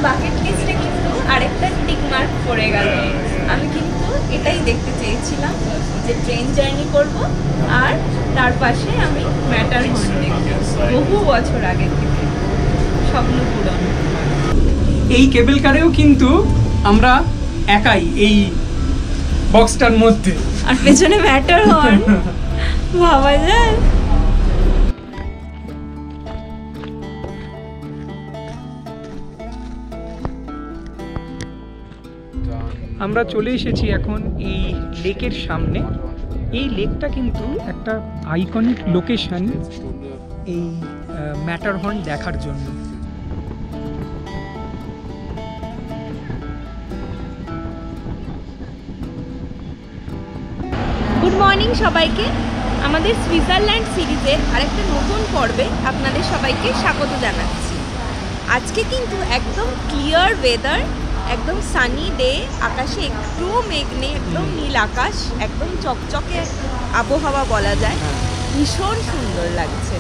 Bucket লিস্টে কিন্তু আরেকটা টিক মার্ক পড়ে গেল। আমি কিন্তু এটাই দেখতে চেয়েছিলাম যে ট্রেন জার্নি করব আর তার পাশে আমি ম্যাটারহর্ন দেখব। বহু বছর আগে থেকে স্বপ্ন পূরণ। এই কেবল কারেও কিন্তু আমরা একাই এই বক্সটার মধ্যে, আর পেছনে ম্যাটারহর্ন ভাবা যায়। আমরা চলে এসেছি এখন এই লেকের সামনে। এই লেকটা কিন্তু একটা আইকনিক লোকেশন এই ম্যাটারহর্ন দেখার জন্য। গুড মর্নিং সবাইকে। আমাদের সুইজারল্যান্ড সিরিজের আরেকটা নতুন পর্বে আপনাদের সবাইকে স্বাগত জানাচ্ছি। আজকে কিন্তু একদম ক্লিয়ার ওয়েদার, একদম সানি ডে, আকাশে একটু মেঘ নেই, একদম নীল আকাশ, একদম চকচকে আবহাওয়া বলা যায়। ভীষণ সুন্দর লাগছে।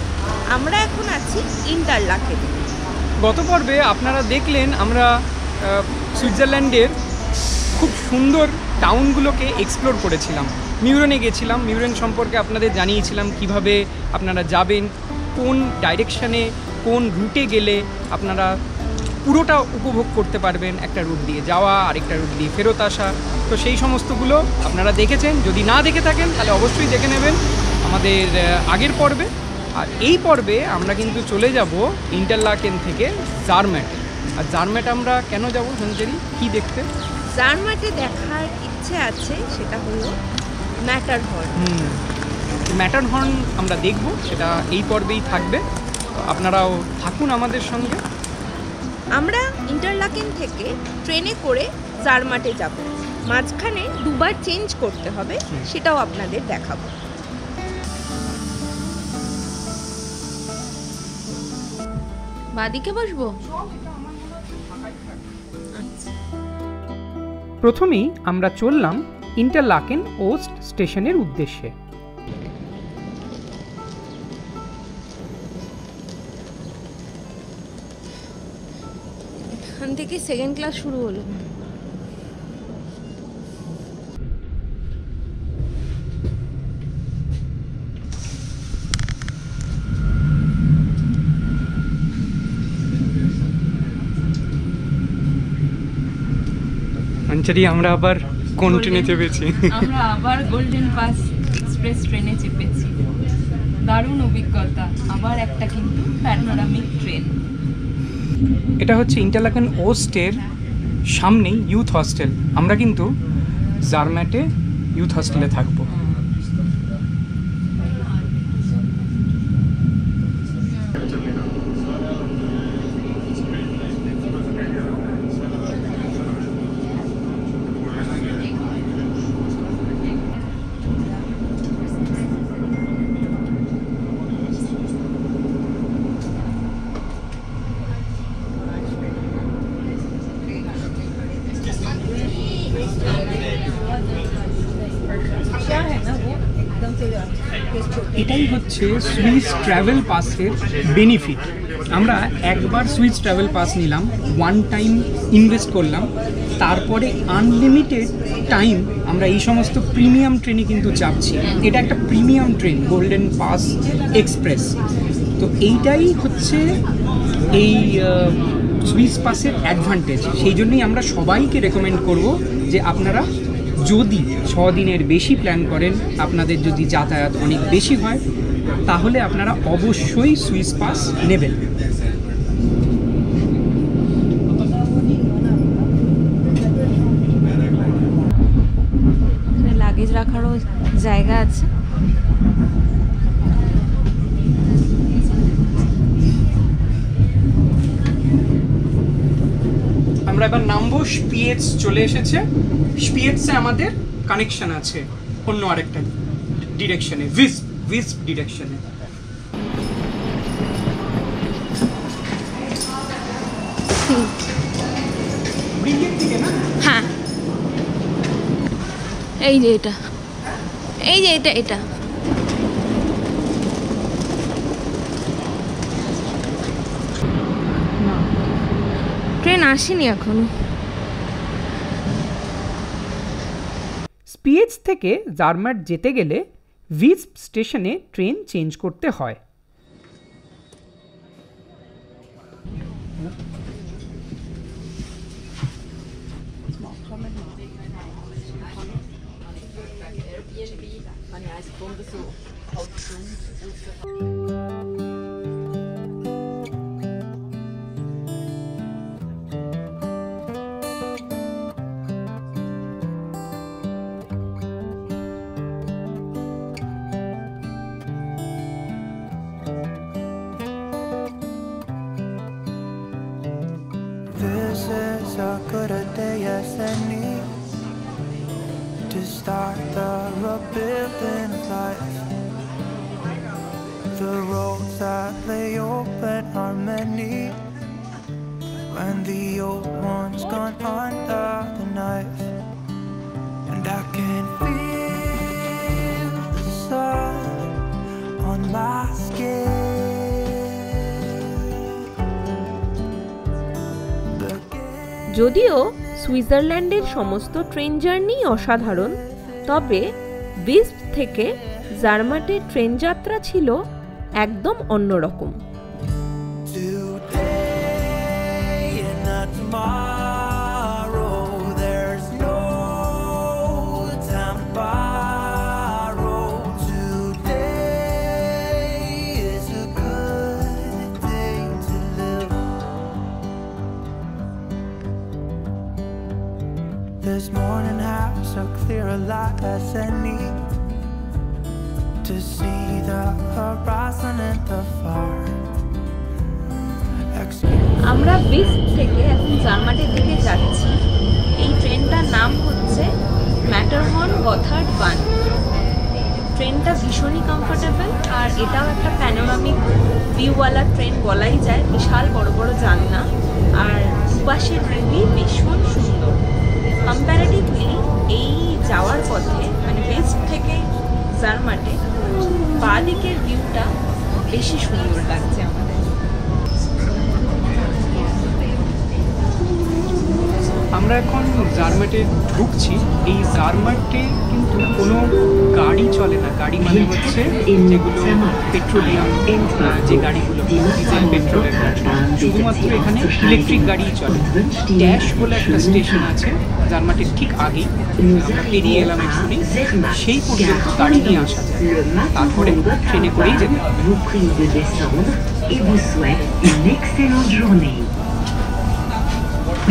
আমরা এখন আছি ইন্টারলাকেন। গত পর্বে আপনারা দেখলেন আমরা সুইজারল্যান্ডের খুব সুন্দর টাউনগুলোকে এক্সপ্লোর করেছিলাম। মিউরেনে গেছিলাম, মিউরেন সম্পর্কে আপনাদের জানিয়েছিলাম কিভাবে আপনারা যাবেন, কোন ডাইরেকশানে কোন রুটে গেলে আপনারা পুরোটা উপভোগ করতে পারবেন, একটা রুট দিয়ে যাওয়া আরেকটা রুট দিয়ে ফেরত আসা। তো সেই সমস্তগুলো আপনারা দেখেছেন। যদি না দেখে থাকেন তাহলে অবশ্যই দেখে নেবেন আমাদের আগের পর্বে। আর এই পর্বে আমরা কিন্তু চলে যাব ইন্টারলাকেন থেকে জারম্যাটে। আর জারম্যাট আমরা কেন যাব সঞ্চারী, কী দেখতে? জারম্যাটে দেখার ইচ্ছে আছে, সেটা হলো ম্যাটারহর্ন। ম্যাটারহর্ন আমরা দেখব, সেটা এই পর্বেই থাকবে। তো আপনারাও থাকুন আমাদের সঙ্গে। আমরা ইন্টারলাকেন থেকে ট্রেনে করে জারম্যাটে যাব। মাঝখানে দুবার চেঞ্জ করতে হবে, সেটাও আপনাদের দেখাবো। বাদিকে বসবো। প্রথমেই আমরা চললাম ইন্টারলাকেন ওস্ট স্টেশনের উদ্দেশ্যে। এখান থেকে সেকেন্ড ক্লাস শুরু হলো। সঞ্চারী, আমরা আবার কোন ট্রেনে চেপেছি? আমরা আবার গোল্ডেন পাস এক্সপ্রেস ট্রেনে চেপেছি। দারুণ অভিজ্ঞতা, আবার একটা কিন্তু প্যানোরামিক ট্রেন। এটা হচ্ছে ইন্টারলাকেন ওস্টের সামনেই ইউথ হস্টেল। আমরা কিন্তু জারম্যাটে ইউথ হস্টেলে থাকবো। এটাই হচ্ছে সুইস ট্রাভেল পাসের বেনিফিট। আমরা একবার সুইস ট্রাভেল পাস নিলাম, ওয়ান টাইম ইনভেস্ট করলাম, তারপরে আনলিমিটেড টাইম আমরা এই সমস্ত প্রিমিয়াম ট্রেনে কিন্তু চাপছি। এটা একটা premium train, golden pass express. তো এইটাই হচ্ছে এই সুইস পাসের অ্যাডভান্টেজ। সেই জন্যই আমরা সবাইকে রেকমেন্ড করব যে আপনারা যদি 6 দিনের বেশি প্ল্যান করেন, আপনাদের যদি যাতায়াত অনেক বেশি হয়, তাহলে আপনারা অবশ্যই সুইস পাস নেবেন। লাগেজ রাখারও জায়গা আছে। আমরা এবার নামবো স্পিয়েটস। চলে এসেছে স্পিয়েটসে, আমাদের কানেকশন আছে অন্য আরেকটা ডিরেকশনে, ভিস্প ডিরেকশনে। হ্যাঁ, এই যে এটা, এই যে এটা, এটা ট্রেন আসেনি এখনো। স্পিয়েজ থেকে জারমাট যেতে গেলে ভিস্প স্টেশনে ট্রেন চেঞ্জ করতে হয়। This is a good day as any to start the rebuilding of life. The roads that lay open are many when the old one's gone under the knife. And I can feel the sun on my skin. যদিও সুইজারল্যান্ডের সমস্ত train journey অসাধারণ, তবে ভিস্প থেকে জারমাটের train যাত্রা ছিল একদম অন্যরকম। This morning has a clearer light as any to see the horizon in the far. আমরা ভিস্প থেকে এখন জারমাটের দিকে যাচ্ছি। এই ট্রেনটার নাম হচ্ছে ম্যাটারহর্ন গথার্ড বান। ট্রেনটা ভীষণই কমফোর্টেবল, আর এটাও একটা প্যানোরামিক ভিউওয়ালা ট্রেন বলাই যায়। বিশাল বড় বড় জানলা, আর দুপাশের ভিউই ভীষণ সুন্দর। কম্প্যারেটিভলি এই যাওয়ার পথে মানে ভিস্প থেকে জারমাটে বাঁ দিকের ভিউটা বেশি সুন্দর লাগছে আমাদের। আমরা এখন জারমাটে ঢুকছি। এই জারমাটে কিন্তু কোনো গাড়ি চলে না। গাড়ি মানে হচ্ছে যেগুলো পেট্রোলিয়াম, যে গাড়িগুলো ডিজেল পেট্রোলের গাড়ি, শুধুমাত্র এখানে ইলেকট্রিক গাড়িই চলে। ড্যাশ বলে একটা স্টেশন আছে জারমাটের ঠিক আগেই, আমরা পেরিয়ে এলাম এক্ষুনি। সেই পর্যন্ত গাড়ি নিয়ে আসা যায়, তারপরে ট্রেনে করেই যেতে হবে।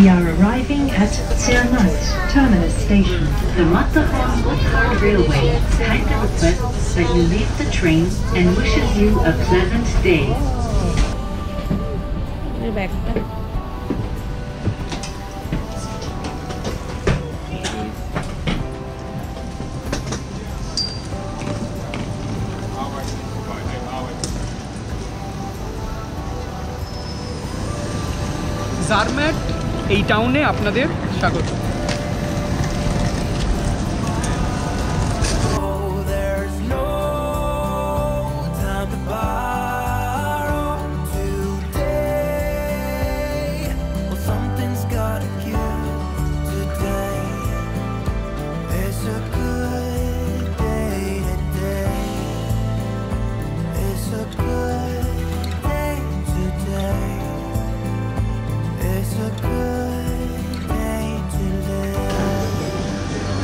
We are arriving at Zermatt Terminus Station. The Matterhorn Gotthard Railway kindly requests that you leave the train and wishes you a pleasant day. Zermatt এই টাউনে আপনাদের স্বাগত।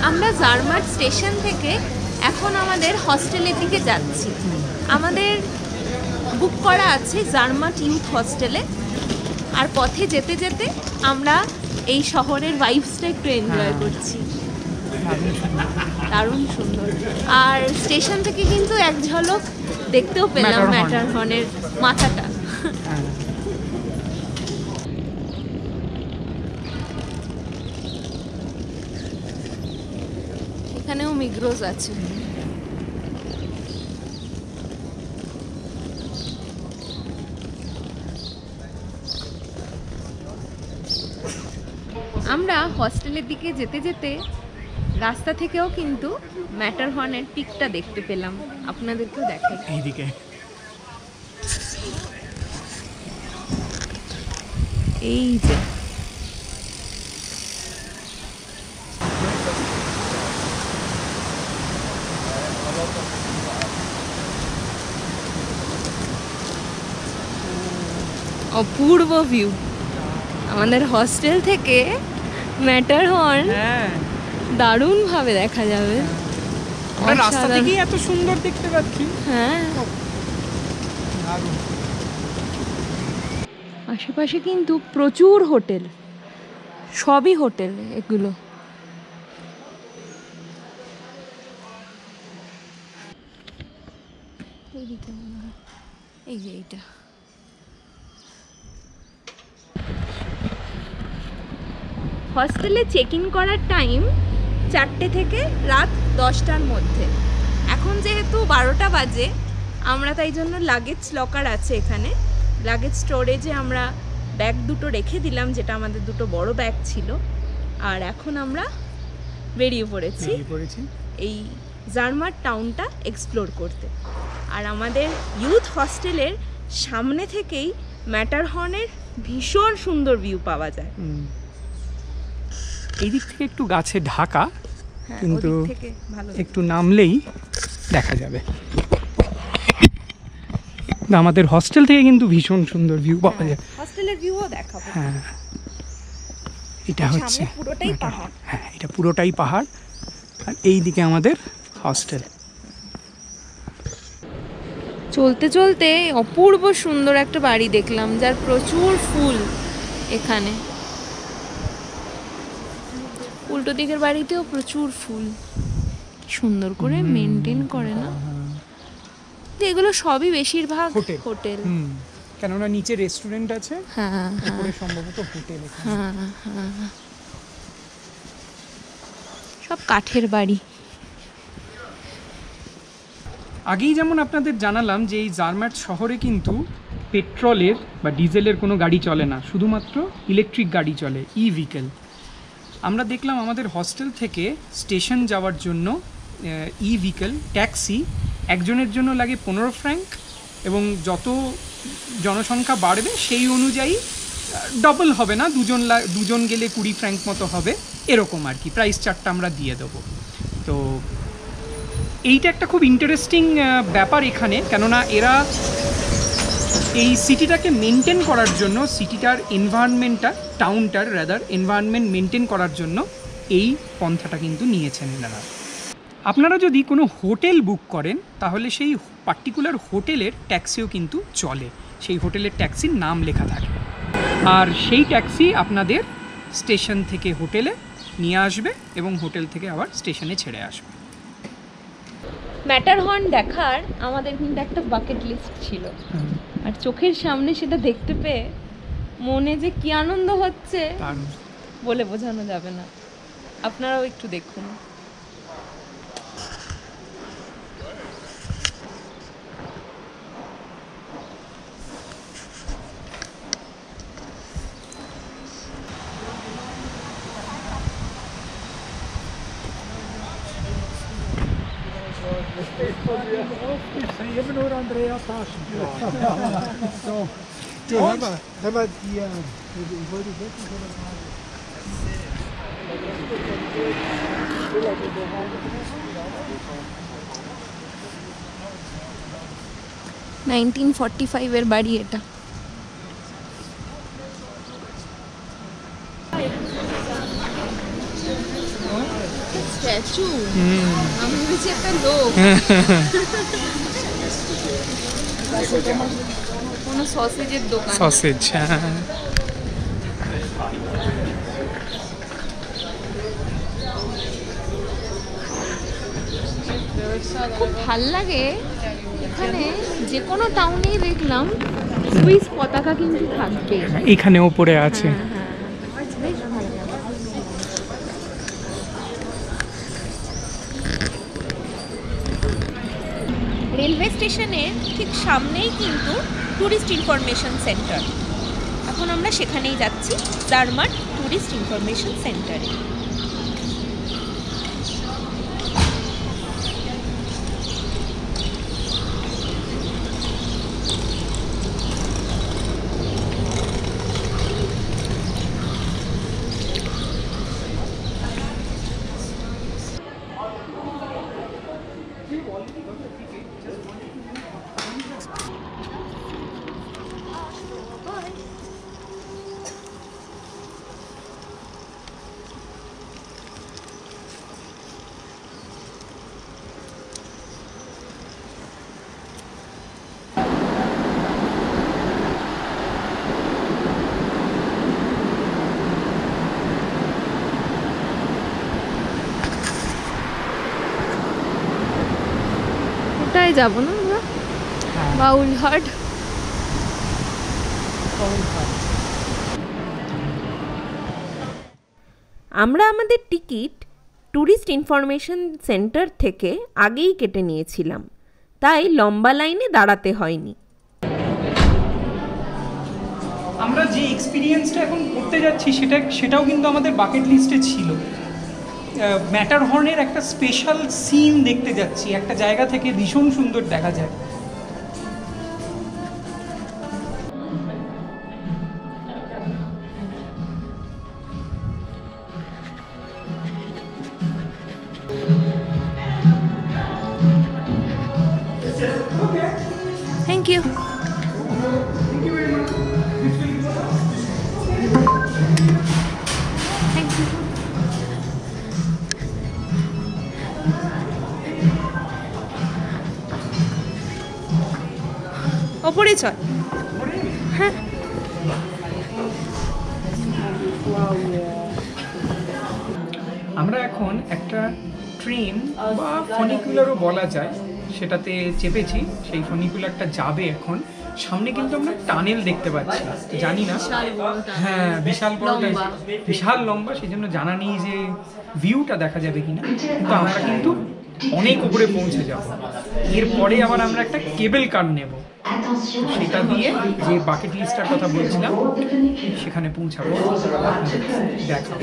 আমরা জারমাট স্টেশন থেকে এখন আমাদের হস্টেলের দিকে যাচ্ছি। আমাদের বুক করা আছে জারমাট ইউথ হস্টেলে, আর পথে যেতে যেতে আমরা এই শহরের ভাইবসটা একটু এনজয় করছি। দারুণ সুন্দর। আর স্টেশন থেকে কিন্তু এক ঝলক দেখতেও পেলাম ম্যাটারহর্নের মাথাটা। এখানেও মিগ্রোজ আছে। আমরা হস্টেলের দিকে যেতে যেতে রাস্তা থেকেও কিন্তু ম্যাটারহর্নের পিকটা দেখতে পেলাম, আপনাদেরকেও দেখাই। এইদিকে এই যে অপূর্ব ভিউ। আমাদের হস্টেল থেকে ম্যাটারহর্ন হ্যাঁ, দারুণভাবে দেখা যাবে। আমরা রাস্তা অসাধারণ। থেকেই এত সুন্দর দেখতে পাচ্ছি। হ্যাঁ, দারুণ। আশেপাশে কিন্তু প্রচুর হোটেল, সবই হোটেল এগুলো। এইদিকে মনে হয়, এই যে এইটা। হস্টেলে চেক ইন করার টাইম 4টে থেকে রাত 10টার মধ্যে। এখন যেহেতু 12টা বাজে, আমরা তাই জন্য লাগেজ লকার আছে এখানে, লাগেজ স্টোরেজে আমরা ব্যাগ দুটো রেখে দিলাম, যেটা আমাদের দুটো বড় ব্যাগ ছিল। আর এখন আমরা বেরিয়ে পড়েছি এই জার্মাট টাউনটা এক্সপ্লোর করতে। আর আমাদের ইউথ হস্টেলের সামনে থেকেই ম্যাটারহর্নের ভীষণ সুন্দর ভিউ পাওয়া যায়। এই দিক থেকে একটু গাছে ঢাকা, হ্যাঁ, কিন্তু ওদিক থেকে ভালো একটু নামলেই দেখা যাবে। আমাদের হস্টেল থেকে কিন্তু ভীষণ সুন্দর ভিউ পাওয়া যায়। হস্টেলের ভিউও দেখাবো। হ্যাঁ, এটা হচ্ছে সামনে পুরোটাই পাহাড়। হ্যাঁ, এটা পুরোটাই পাহাড়। আর এই দিকে আমাদের হস্টেল। চলতে চলতে অপূর্ব সুন্দর একটা বাড়ি দেখলাম, যার প্রচুর ফুল এখানে। উল্টো দিকের বাড়িতেও প্রচুর ফুল, কি সুন্দর করে মেনটেন করে না। এগুলো সবই বেশিরভাগ হোটেল। হোটেল। কেননা নিচে রেস্টুরেন্ট আছে, হ্যাঁ, উপরে সম্ভবত হোটেল। সব কাঠের বাড়ি। আগেই যেমন আপনাদের জানালাম যে এই জার্মাট শহরে কিন্তু পেট্রোলের বা ডিজেলের কোনো গাড়ি চলে না, শুধুমাত্র ইলেকট্রিক গাড়ি চলে, ই ভেহিকেল। আমরা দেখলাম আমাদের হস্টেল থেকে স্টেশন যাওয়ার জন্য ই ভেহিকেল ট্যাক্সি একজনের জন্য লাগে 15 ফ্র্যাঙ্ক, এবং যত জনসংখ্যা বাড়বে সেই অনুযায়ী ডবল হবে না, দুজন গেলে 20 ফ্র্যাঙ্ক মতো হবে, এরকম আর কি। প্রাইস চার্টটা আমরা দিয়ে দেবো। তো এইটা একটা খুব ইন্টারেস্টিং ব্যাপার এখানে, কেননা এরা এই সিটিটাকে মেনটেন করার জন্য, সিটিটার এনভায়রনমেন্টটা, টাউনটার রাদার এনভায়রনমেন্ট মেনটেন করার জন্য এই পন্থাটা কিন্তু নিয়েছেন এনারা। আপনারা যদি কোনো হোটেল বুক করেন তাহলে সেই পার্টিকুলার হোটেলের ট্যাক্সিও কিন্তু চলে, সেই হোটেলের ট্যাক্সির নাম লেখা থাকে, আর সেই ট্যাক্সি আপনাদের স্টেশন থেকে হোটেলে নিয়ে আসবে এবং হোটেল থেকে আবার স্টেশনে ছেড়ে আসবে। ম্যাটারহর্ন দেখার আমাদের কিন্তু একটা বাকেট লিস্ট ছিল, আর চোখের সামনে সেটা দেখতে পেয়ে মনে যে কি আনন্দ হচ্ছে বলে বোঝানো যাবে না। আপনারাও একটু দেখুন। নাইনটিন 45-এর বাড়ি এটা। স্ট্যাচু, আমি ভেবেছি একটা লোক, কোনো সসেজের দোকান। সসেজ, খুব ভাল লাগে এখানে। যে কোনো টাউনেই দেখলাম সুইস পতাকা কিন্তু থাকবে, এখানে ওপরে আছে। বেশ ভালো লাগে। রেলওয়ে স্টেশনের ঠিক সামনেই কিন্তু ট্যুরিস্ট ইনফরমেশন সেন্টার। এখন আমরা সেখানেই যাচ্ছি, জার্মাট ট্যুরিস্ট ইনফরমেশন সেন্টারে। যাব না আমরা? বাউলহাট। আমরা আমাদের টিকিট ট্যুরিস্ট ইনফরমেশন সেন্টার থেকে আগেই কেটে নিয়েছিলাম, তাই লম্বা লাইনে দাঁড়াতে হয়নি। আমরা যে এক্সপিরিয়েন্সটা এখন করতে যাচ্ছি সেটাও কিন্তু আমাদের বাকেট লিস্টে ছিল। ম্যাটারহর্নের একটা স্পেশাল সিন দেখতে যাচ্ছি, একটা জায়গা থেকে ভীষণ সুন্দর দেখা যায়। Thank you. Thank you. ওপরে চল। হ্যাঁ, আমরা এখন একটা ট্রেন বা ফনিকুলারও বলা যায় সেটাতে চেপেছি। সেই ফনিকুলারটা যাবে এখন। সামনে কিন্তু আমরা টানেল দেখতে পাচ্ছি, জানি না। হ্যাঁ, বিশাল বড়, বিশাল লম্বা, সেই জন্য জানা নেই যে ভিউটা দেখা যাবে কিনা। কিন্তু আমরা কিন্তু অনেক উপরে পৌঁছে যাব। এরপরে আবার আমরা একটা কেবল কার নেব, সেটা দিয়ে যে বাকেট লিস্টটার কথা বলছিলাম সেখানে পৌঁছাবো। দেখাবো।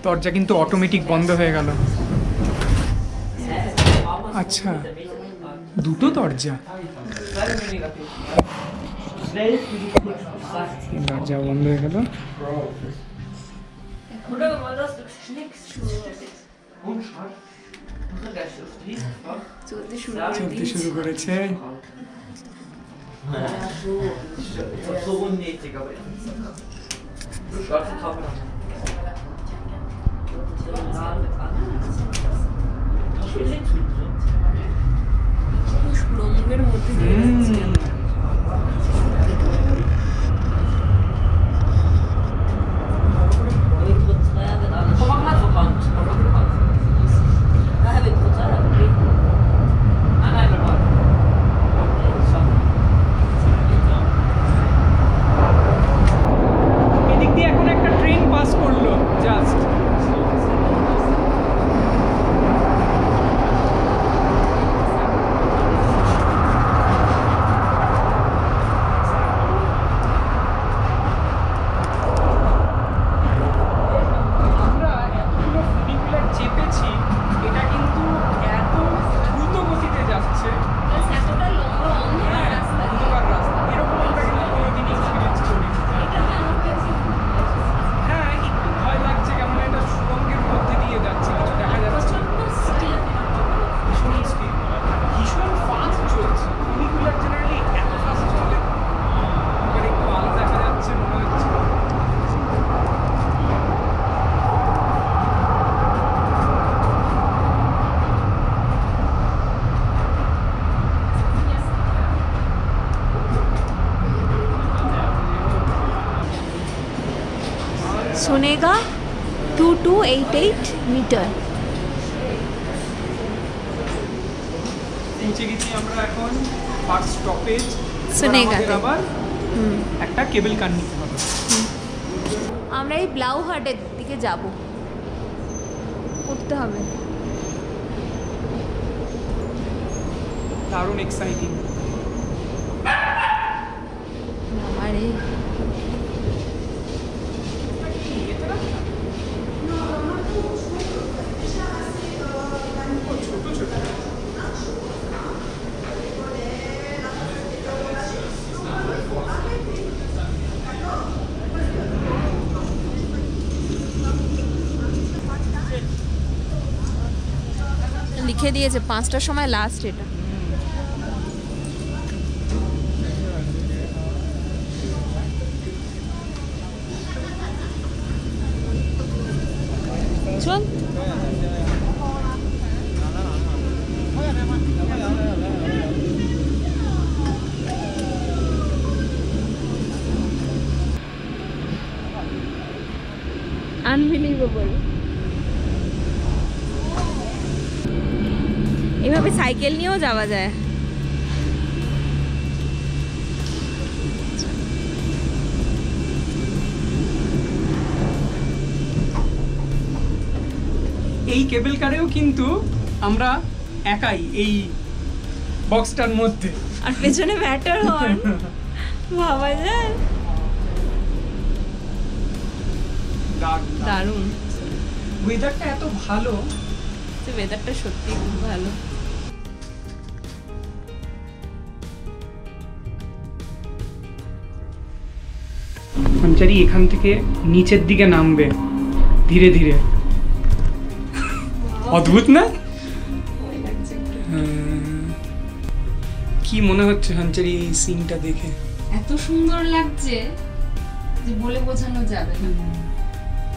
দরজা কিন্তু অটোমেটিক বন্ধ হয়ে গেল। আচ্ছা, দুটো দরজা। দরজা বন্ধ হয়ে গেল। চলতে শুরু করেছে। সুড়ঙ্গের মধ্যে দিয়ে যাচ্ছি আমরা। এদিক দিয়ে এখন একটা ট্রেন পাস করলো জাস্ট। সোনেগা 2288 মিটার। পৌঁছে গেছি আমরা এখন ফার্স্ট স্টপেজ সোনেগাতে। আবার একটা কেবল কার নিতে হবে। আমরা এই ব্লাউহাটের দিকে যাব, উঠতে হবে। দারুণ এক্সাইটিং। আরে লিখে দিয়েছে 5টার সময় লাস্ট। এটা চল। আনবিলিভেবল। তবে সাইকেল নিয়েও যাওয়া যায়। এই কেবল কারেও কিন্তু আমরা একাই এই বক্সটার মধ্যে। আর পেছনে ম্যাটার হর্ন, ভাবা যায়। দারুণ ওয়েদারটা এত ভালো, ওয়েদারটা সত্যি খুব ভালো। সঞ্চারী এখান থেকে নিচের দিকে নামবে ধীরে ধীরে, অদ্ভুত না? কি মনে হচ্ছে সঞ্চারী এই সিনটা দেখে? এত সুন্দর লাগছে যে বলে বোঝানো যাবে না।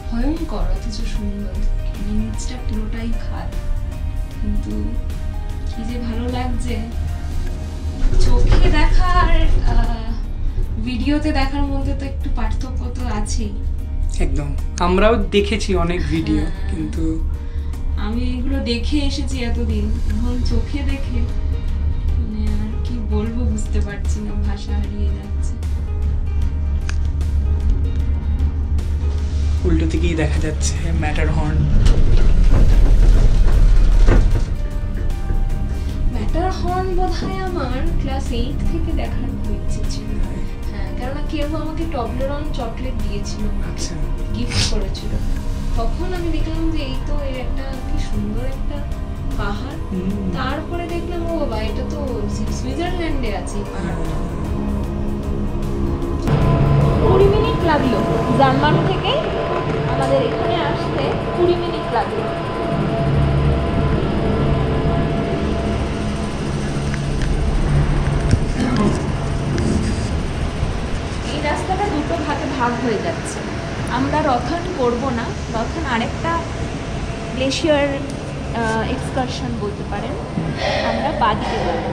ভয়ঙ্কর অথচ সুন্দর, নিচটা পুরোটাই খাদ, কিন্তু কি যে ভালো লাগছে। চোখে দেখার ভিডিওতে দেখার মধ্যে তো একটু পার্থক্য তো আছেই। একদম, আমরাও দেখেছি অনেক ভিডিও, কিন্তু আমি এগুলো দেখে এসেছি এতদিন, এখন চোখে দেখে মানে আর কি বলবো বুঝতে পারছি না, ভাষা হারিয়ে যাচ্ছে। উল্টো থেকেই দেখা যাচ্ছে ম্যাটার হর্ন। ম্যাটার হর্ন বোধহয় আমার ক্লাস 8 থেকে দেখার খুব ইচ্ছে ছিল। হ্যাঁ, কারণ কেউ আমাকে টবলেরন চকলেট দিয়েছিল, আচ্ছা, গিফট করেছিল। তখন আমি দেখলাম যে এই তো এর একটা কি সুন্দর একটা পাহাড়। তারপরে দেখলাম ও বাবা, এটা তো সুইজারল্যান্ডে আছে এই পাহাড়টা। 20 মিনিট লাগলো জার্মান থেকে আমাদের এখানে আসতে, 20 মিনিট লাগলো। এই রাস্তাটা দুটো ভাগে ভাগ হয়ে যাচ্ছে। আমরা রথন করব না, রথন আরেকটা গ্লেশিয়ার এক্সকারশন বলতে পারেন। আমরা বাদিকে যাব,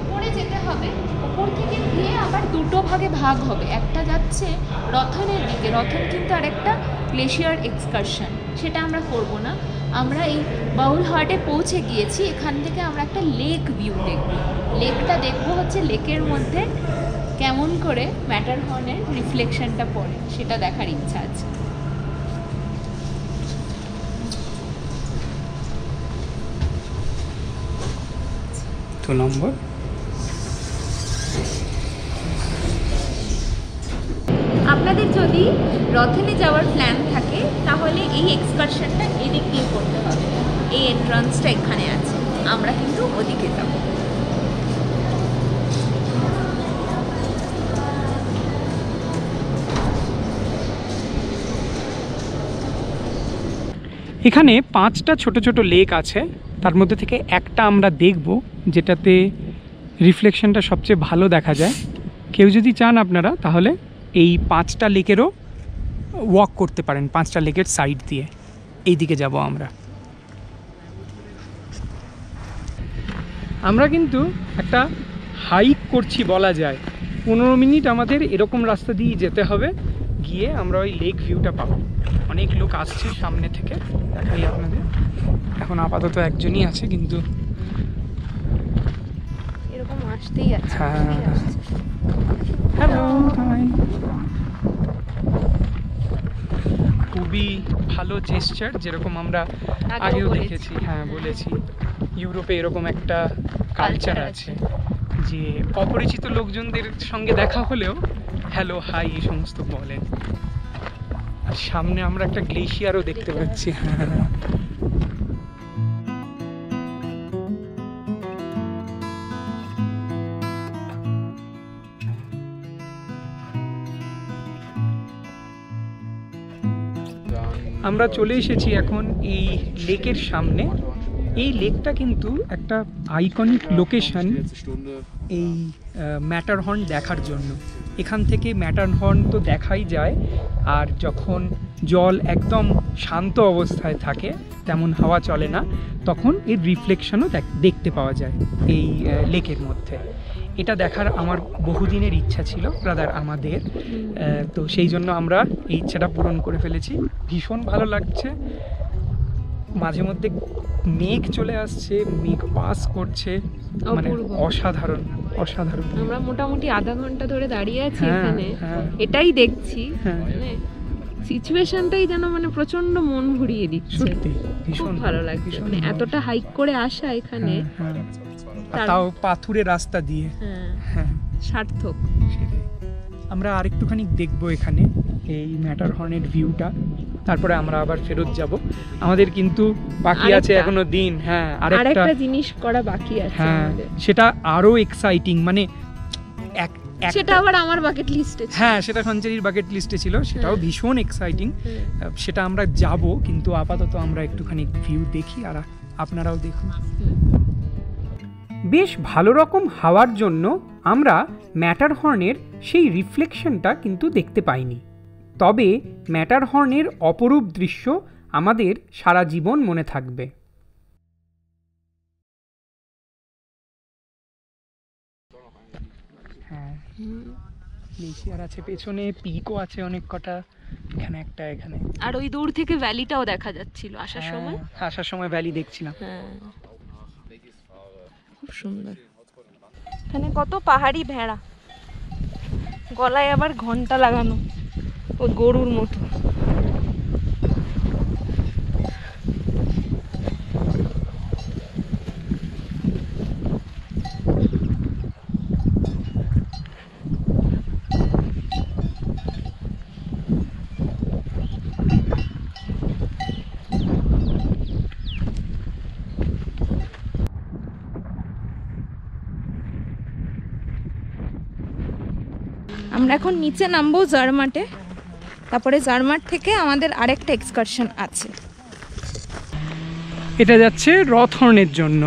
উপরে যেতে হবে, উপর থেকে গিয়ে আবার দুটো ভাগে ভাগ হবে। একটা যাচ্ছে রথনের দিকে, রথন কিন্তু আরেকটা গ্লেশিয়ার এক্সকারশন, সেটা আমরা করব না। আমরা এই বাউলহার্টে পৌঁছে গিয়েছি, এখান থেকে আমরা একটা লেক ভিউ দেখব। লেকটা দেখব হচ্ছে লেকের মধ্যে কেমন করে ম্যাটার হর্নের রিফ্লেকশনটা পড়ে, সেটা দেখার ইচ্ছা আছে। তো নম্বর আপনাদের যদি রথনে যাওয়ার প্ল্যান থাকে তাহলে এই এক্সকারশনটা এদিক দিয়ে করতে হবে। এই এন্ট্রান্সটা এখানে আছে, আমরা কিন্তু ওদিকে যাব। এখানে 5টা ছোট ছোট লেক আছে, তার মধ্যে থেকে একটা আমরা দেখব যেটাতে রিফ্লেকশনটা সবচেয়ে ভালো দেখা যায়। কেউ যদি চান আপনারা তাহলে এই 5টা লেকেরও ওয়াক করতে পারেন, 5টা লেকের সাইড দিয়ে। এই দিকে যাব আমরা। আমরা কিন্তু একটা হাইক করছি বলা যায়। 15 মিনিট আমাদের এরকম রাস্তা দিয়ে যেতে হবে, গিয়ে আমরা ওই লেক ভিউটা পাবো। অনেক লোক আসছে সামনে থেকে, দেখাই আপনাদের। এখন আপাতত একজনই আছে, কিন্তু এরকম আসতেই আছে। হ্যালো, খুবই ভালো জেস্চার, যেরকম আমরা আগেও দেখেছি। হ্যাঁ, বলেছি ইউরোপে এরকম একটা কালচার আছে যে অপরিচিত লোকজনদের সঙ্গে দেখা হলেও হ্যালো, হাই এই সমস্ত বলেন। আর সামনে আমরা একটা গ্লেশিয়ারও দেখতে পাচ্ছি। হ্যাঁ, আমরা চলে এসেছি এখন এই লেকের সামনে। এই লেকটা কিন্তু একটা আইকনিক লোকেশন এই ম্যাটারহর্ন দেখার জন্য। এখান থেকে ম্যাটারহর্ন তো দেখাই যায়, আর যখন জল একদম শান্ত অবস্থায় থাকে, তেমন হাওয়া চলে না, তখন এর রিফ্লেকশনও দেখতে পাওয়া যায় এই লেকের মধ্যে। এটা দেখার আমার বহুদিনের ইচ্ছা ছিল, ব্রাদার আমাদের। তো সেই জন্য আমরা এই ইচ্ছাটা পূরণ করে ফেলেছি। ভীষণ ভালো লাগছে। মাঝে মধ্যে মেঘ চলে আসছে, মেঘ পাস করছে, মানে অপূর্ব। অসাধারণ অসাধারণ। আমরা মোটামুটি আধা ঘন্টা ধরে দাঁড়িয়ে আছি হ্যাঁ, এখানে, হ্যাঁ। এটাই দেখছি, হ্যাঁ। মানে সিচুয়েশনটাই যেন মানে প্রচন্ড মন ঘুরিয়ে দিচ্ছে। সত্যি খুব ভীষণ ভালো লাগছে, ভীষণ মানে ভালো। এতটা হাইক করে আসা এখানে, হ্যাঁ, হ্যাঁ। আর তাও পাথুরে রাস্তা দিয়ে। হ্যাঁ, হ্যাঁ, সার্থক। সেটাই। আমরা আরেকটুখানি দেখবো এখানে এই ম্যাটারহর্নের ভিউটা, তারপরে আমরা আবার ফেরত যাব। আমাদের কিন্তু বাকি আছে আরেকটা। এখনো দিন। হ্যাঁ, আরেকটা জিনিস করা বাকি আছে হ্যাঁ, আমাদের, সেটা আরো এক্সাইটিং, মানে সেটা আবার আমার বাকেট লিস্টে। হ্যাঁ, সেটা সঞ্চারীর বাকেট লিস্টে ছিল, সেটাও হ্যাঁ। ভীষণ এক্সাইটিং। সেটা আমরা যাব, কিন্তু আপাতত আমরা একটুখানি ভিউ দেখি আর আপনারাও দেখুন। বেশ ভালো রকম হাওয়ার জন্য আমরা ম্যাটারহর্নের সেই রিফ্লেকশনটা কিন্তু দেখতে পাইনি, তবে ম্যাটারহর্নের অপরূপ দৃশ্য আমাদের সারা জীবন মনে থাকবে। হ্যাঁ, গ্লেশিয়ার আছে পেছনে, পিকও আছে অনেক কটা, এখানে একটা, এখানে। আর ওই দূর থেকে ভ্যালিটাও দেখা যাচ্ছিল আসার সময়। আসার সময় ভ্যালি দেখছিলাম। হ্যাঁ, খুব সুন্দর। এখানে কত পাহাড়ি ভেড়া, গলায় আবার ঘন্টা লাগানো, ওই গরুর মতো। আমরা এখন নিচে নামবো জারমাটে, তারপরে জারমাট থেকে আমাদের আরেকটা এক্সকারশন আছে। এটা যাচ্ছে রথহর্নের জন্য।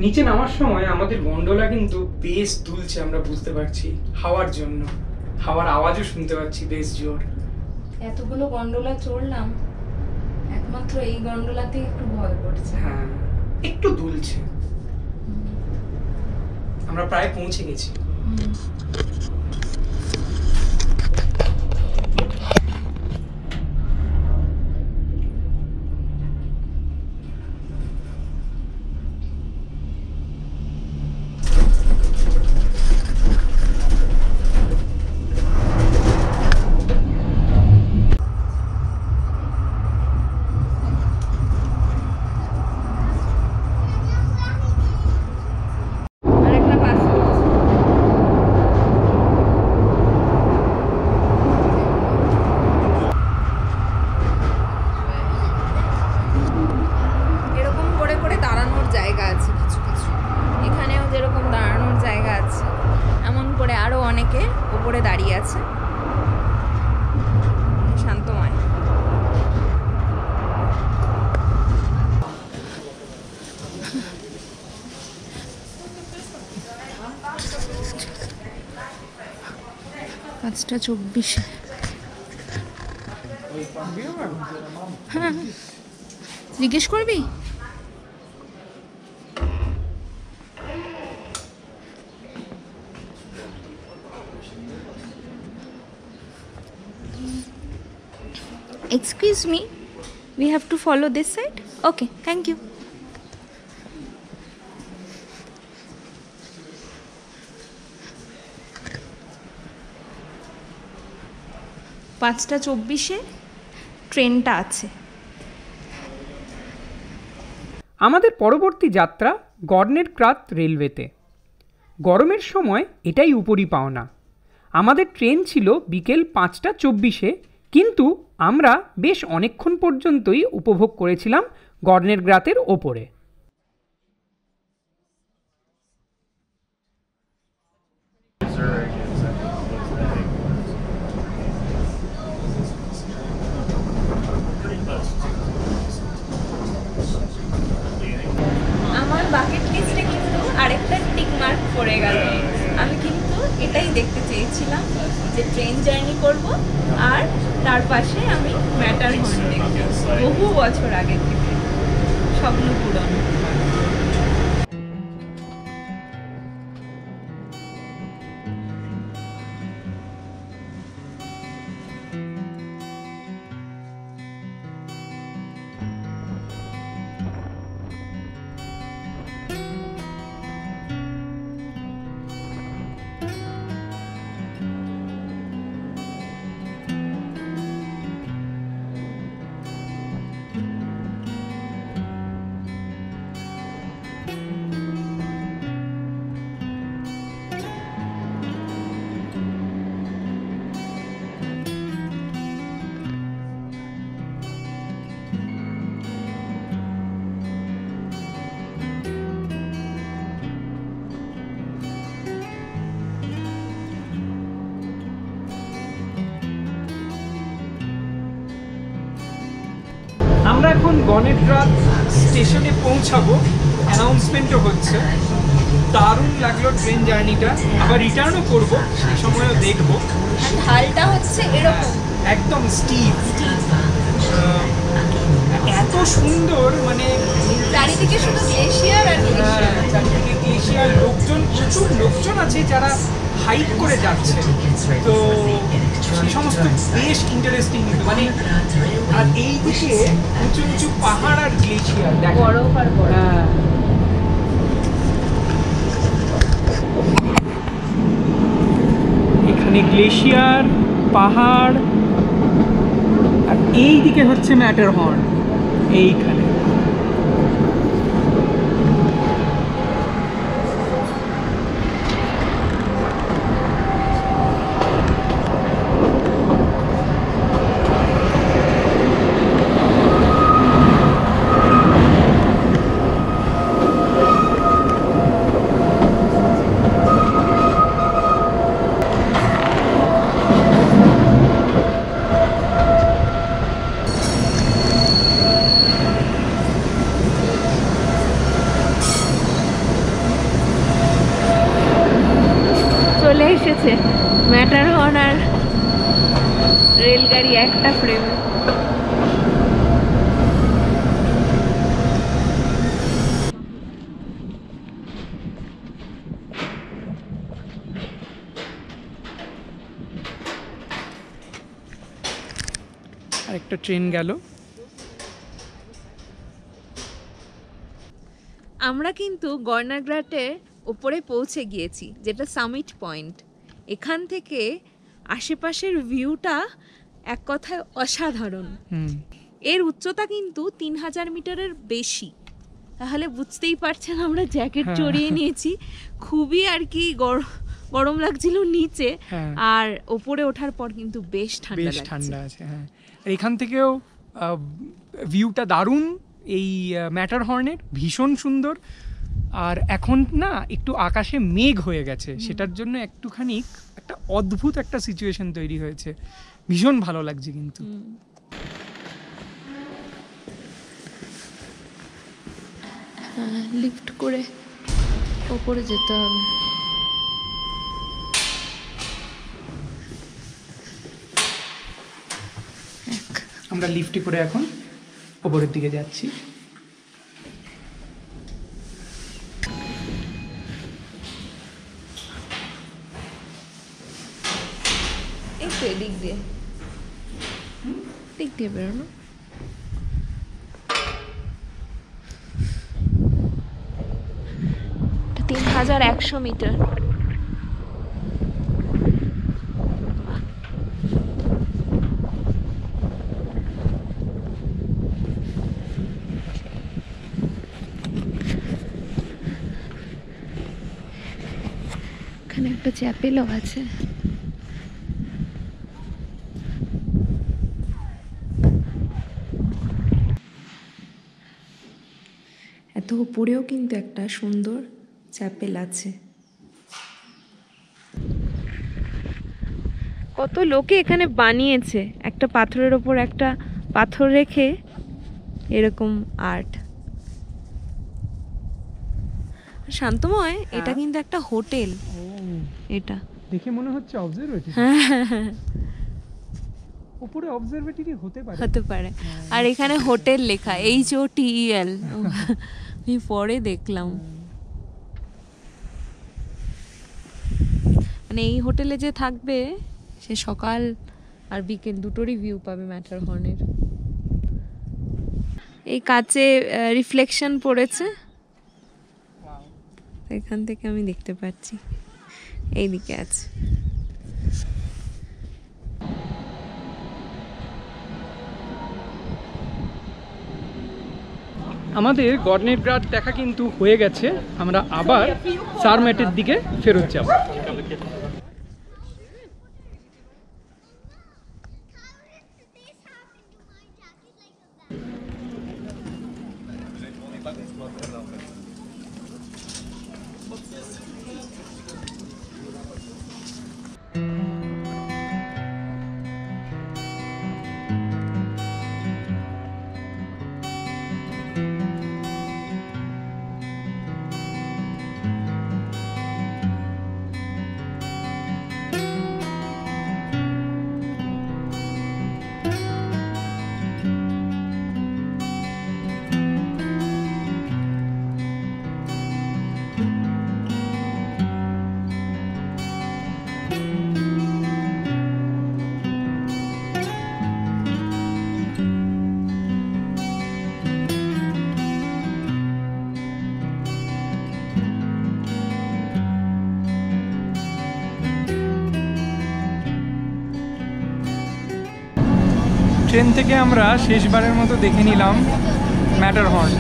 নিচে নামার সময় আমাদের গন্ডোলা কিন্তু বেশ দুলছে, আমরা বুঝতে পারছি হাওয়ার জন্য, হাওয়ার আওয়াজও শুনতে পাচ্ছি বেশ জোর। এতগুলো গন্ডোলা চড়লাম, একমাত্র এই গন্ডোলাতে একটু ভয় করছে। হ্যাঁ, একটু দুলছে। আমরা প্রায় পৌঁছে গেছি। আরেকটা পাস করছে। এরকম করে করে দাঁড়ানোর জায়গা আছে কিছু কিছু, এখানেও যেরকম দাঁড়ানোর জায়গা আছে, এমন করে আরো অনেকে উপরে দাঁড়িয়ে আছে। শান্তময়। পাঁচটা 24। হ্যাঁ, জিজ্ঞেস করবি? Excuse me, we have to follow this side? Okay, thank you. 5:24 ট্রেনটা আছে। আমাদের পরবর্তী যাত্রা গর্নের ক্রাত রেলওয়েতে। গরমের সময় এটাই উপরি পাওনা। আমাদের ট্রেন ছিল বিকেল 5:24, কিন্তু আমরা বেশ অনেকক্ষণ পর্যন্তই উপভোগ করেছিলাম গর্নের গ্রাতের ওপরে। আমার বাকেট লিস্টে কিন্তু আরেকটা টিক মার্ক পড়ে গেল। আমি কিন্তু এটাই দেখতে চেয়েছিলাম যে ট্রেন জার্নি করব আর তার পাশে আমি ম্যাটারহর্ন দেখব। বহু বছর আগে থেকে স্বপ্ন পূরণ। আমরা এখন গণেরগ্রাত স্টেশনে পৌঁছাবো, অ্যানাউন্সমেন্টও হচ্ছে। দারুণ লাগলো ট্রেন জার্নিটা, আবার রিটার্নও করব, সেই সময়ও দেখবো। ঢালটা হচ্ছে এরকম একদম স্টিভ, এত সুন্দর, মানে চারিদিকে শুধু গ্লেশিয়ার আর গ্লেশিয়ার। চারিদিকে গ্লেশিয়ার, লোকজন, প্রচুর লোকজন আছে যারা হাইক করে যাচ্ছে, তো সেই সমস্ত বেশ ইন্টারেস্টিং। মানে আর এইদিকে উঁচু উঁচু পাহাড় আর গ্লেশিয়ার, বরফ আর বরফ। এখানে গ্লেশিয়ার, পাহাড়, আর এইদিকে হচ্ছে ম্যাটারহর্ন। এইখানে চলে এসেছে ম্যাটারহর্ন আর রেলগাড়ি একটা ফ্রেমে। আরেকটা ট্রেন গেল। আমরা কিন্তু গর্নারগ্রাটে ওপরে পৌঁছে গিয়েছি, যেটা সামিট পয়েন্ট। এখান থেকে আশেপাশের ভিউটা এক কথায় অসাধারণ। এর উচ্চতা কিন্তু 3000 মিটারের বেশি। তাহলে বুঝতেই পারছেন আমরা জ্যাকেট চড়িয়ে নিয়েছি, খুবই আর কি গরম লাগছিল নিচে, আর ওপরে ওঠার পর কিন্তু বেশ ঠান্ডা আছে। হ্যাঁ, এখান থেকেও ভিউটা দারুণ, এই ম্যাটারহর্নের ভীষণ সুন্দর। আর এখন না একটু আকাশে মেঘ হয়ে গেছে, সেটার জন্য একটুখানি একটা অদ্ভুত একটা সিচুয়েশন তৈরি হয়েছে, ভীষণ ভালো লাগছে। কিন্তু লিফট করে ওপরে যেতে হবে। আমরা লিফটে করে এখন ওপরের দিকে যাচ্ছি। দিক দিয়ে বেরোনো। 3100 মিটার। এখানে একটা চ্যাপেলও আছে। এত উপরেও কিন্তু একটা সুন্দর চ্যাপেল আছে। কত লোকে এখানে বানিয়েছে, একটা পাথরের ওপর একটা পাথর রেখে এরকম আর্ট। শান্তময়, এটা কিন্তু একটা হোটেল। এটা দেখে মনে হচ্ছে অবজারভেটরি। উপরে অবজারভেটরি হতে পারে, হতে পারে। আর এখানে হোটেল লেখা HOTEL, আমি পরে দেখলাম। মানে এই হোটেলে যে থাকবে সে সকাল আর বিকেল দুটোরই ভিউ পাবে ম্যাটারহর্নের। এই কাচে রিফ্লেকশন পড়েছে, এখান থেকে আমি দেখতে পাচ্ছি। এইদিকে আছে। আমাদের গর্নেট গ্রাড দেখা কিন্তু হয়ে গেছে। আমরা আবার জারমাটের দিকে ফেরত যাব। ট্রেন থেকে আমরা শেষবারের মতো দেখে নিলাম ম্যাটারহর্ন।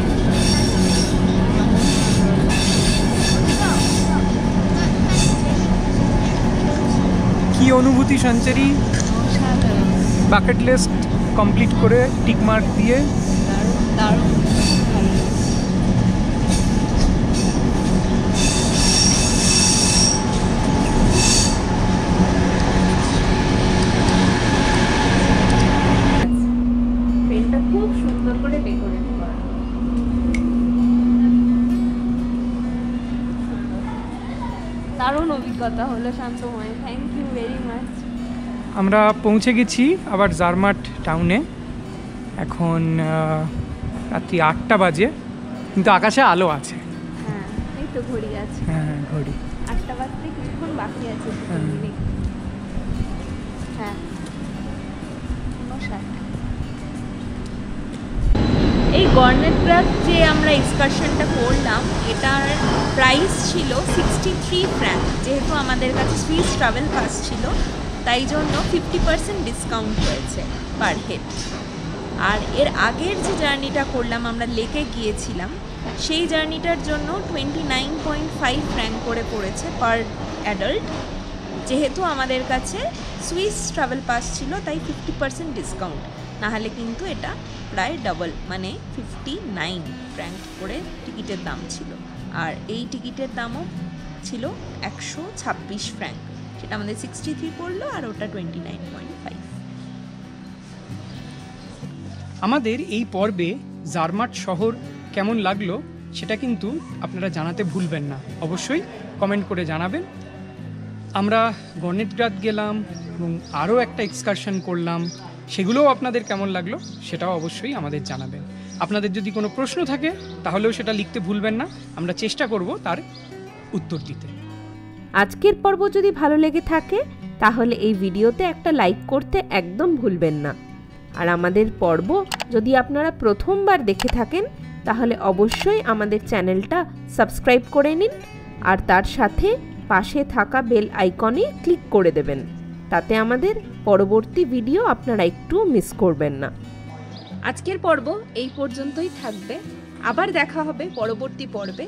কি অনুভূতি সঞ্চারী? বাকেট লিস্ট কমপ্লিট করে টিক মার্ক দিয়ে খুব সুন্দর করে ডেকোরেট করা। দারুণ অভিজ্ঞতা হলো শান্তময়, থ্যাংক ইউ ভেরি মাচ। আমরা পৌঁছে গেছি আবার জারমাট টাউনে। এখন রাত্রি 8টা বাজে, কিন্তু আকাশে আলো আছে। হ্যাঁ, এই তো ঘড়ি আছে। হ্যাঁ, ঘড়ি 8টা বাজতে কিছুক্ষণ বাকি আছে। হ্যাঁ, 59। এই গর্নেট গ্রাড যে আমরা এক্সকারশনটা করলাম, এটার প্রাইস ছিল 63 ফ্র্যাঙ্ক। যেহেতু আমাদের কাছে সুইস ট্রাভেল পাস ছিল, তাই জন্য 50% ডিসকাউন্ট হয়েছে পার হেড। আর এর আগের যে জার্নিটা করলাম, আমরা লেকে গিয়েছিলাম, সেই জার্নিটার জন্য 29.5 ফ্র্যাঙ্ক করে পড়েছে পার অ্যাডাল্ট। যেহেতু আমাদের কাছে সুইস ট্রাভেল পাস ছিল, তাই 50% ডিসকাউন্ট। নাহলে কিন্তু এটা প্রায় ডাবল, মানে 59 ফ্র্যাঙ্ক করে টিকিটের দাম ছিল। আর এই টিকিটের দামও ছিল 126 ফ্র্যাঙ্ক, সেটা আমাদের 63 পড়লো, আর ওটা 29.5। আমাদের এই পর্বে জারমাট শহর কেমন লাগলো সেটা কিন্তু আপনারা জানাতে ভুলবেন না, অবশ্যই কমেন্ট করে জানাবেন। আমরা গর্নেট গ্রাড গেলাম এবং আরও একটা এক্সকারশন করলাম, সেগুলোও আপনাদের কেমন লাগলো সেটাও অবশ্যই আমাদের জানাবেন। আপনাদের যদি কোনো প্রশ্ন থাকে তাহলেও সেটা লিখতে ভুলবেন না, আমরা চেষ্টা করব তার উত্তর দিতে। আজকের পর্ব যদি ভালো লেগে থাকে তাহলে এই ভিডিওতে একটা লাইক করতে একদম ভুলবেন না। আর আমাদের পর্ব যদি আপনারা প্রথমবার দেখে থাকেন তাহলে অবশ্যই আমাদের চ্যানেলটা সাবস্ক্রাইব করে নিন, আর তার সাথে পাশে থাকা বেল আইকনে ক্লিক করে দেবেন। তাতে আমাদের পরবর্তী ভিডিও আপনারা একটু মিস করবেন না। আজকের পর্ব এই পর্যন্তই থাকবে, আবার দেখা হবে পরবর্তী পর্বে।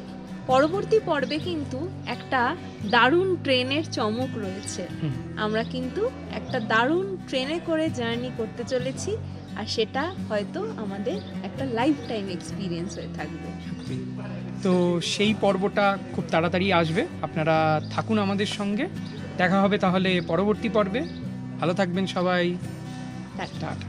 পরবর্তী পর্বে কিন্তু একটা দারুণ ট্রেনের চমক রয়েছে। হুম। আমরা কিন্তু একটা দারুণ ট্রেনে করে জার্নি করতে চলেছি, আর সেটা হয়তো আমাদের একটা লাইফ টাইম এক্সপিরিয়েন্স হয়ে থাকবে। তো সেই পর্বটা খুব তাড়াতাড়ি আসবে, আপনারা থাকুন আমাদের সঙ্গে। দেখা হবে তাহলে পরবর্তী পর্বে। ভালো থাকবেন সবাই। টাটা। টাটা।